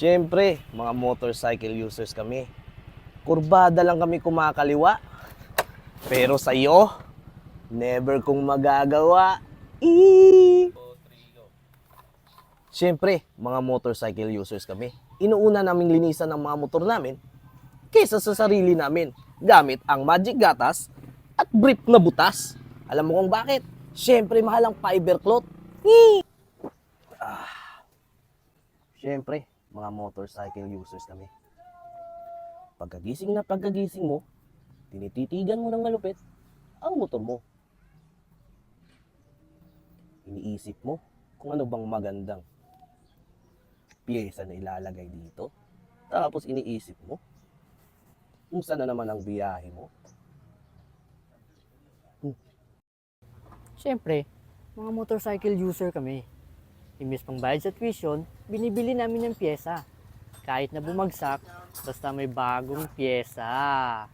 Siyempre, mga motorcycle users kami. Kurbada lang kami kumakaliwa. Pero sa'yo, never kong magagawa. Siyempre, mga motorcycle users kami. Inuuna naming linisan ang mga motor namin kaysa sa sarili namin gamit ang magic gatas at brief na butas. Alam mo kung bakit? Siyempre, mahal ang fiber cloth. Siyempre, mga motorcycle users kami. Pagkagising mo, tinititigan mo ng malupit ang motor mo. Iniisip mo kung ano bang magandang piyesa na ilalagay dito. Tapos iniisip mo kung saan na naman ang biyahe mo. Siyempre, mga motorcycle user kami. Imbes pang bayad sa tuition, binibili namin ng pyesa. Kahit na bumagsak, basta may bagong pyesa.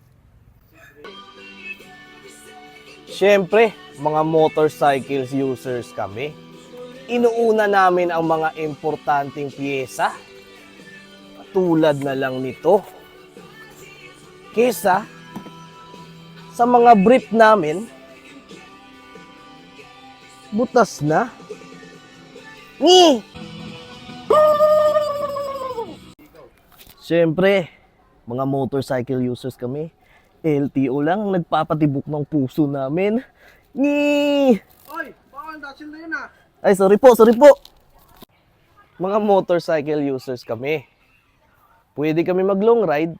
Siyempre, mga motorcycle users kami. Inuuna namin ang mga importanteng piyesa. Tulad na lang nito. Kesa sa mga brief namin, butas na. Siyempre, mga motorcycle users kami. LTO lang ang nagpapatibok ng puso namin. Oy, bawal dasin na yun ah. Ay, sorry po. Mga motorcycle users kami. Pwede kami mag long ride,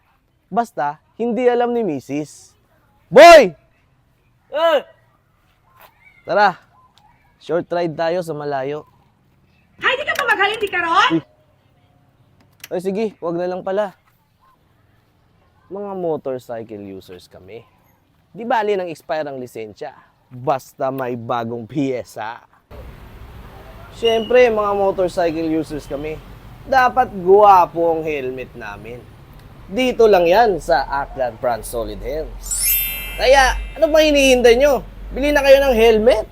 basta hindi alam ni Mrs. Boy! Tara, short ride tayo sa malayo. Hay, di ka pa maghalin, di ka ron? Ay, sige, wag na lang pala. Mga motorcycle users kami. Di bali nang expire ang lisensya, basta may bagong piyesa. Siyempre, mga motorcycle users kami, dapat guwapo ang helmet namin. Dito lang yan sa Aklan Brand Solid Helms. Kaya, ano pa hinihintay nyo? Bili na kayo ng helmet.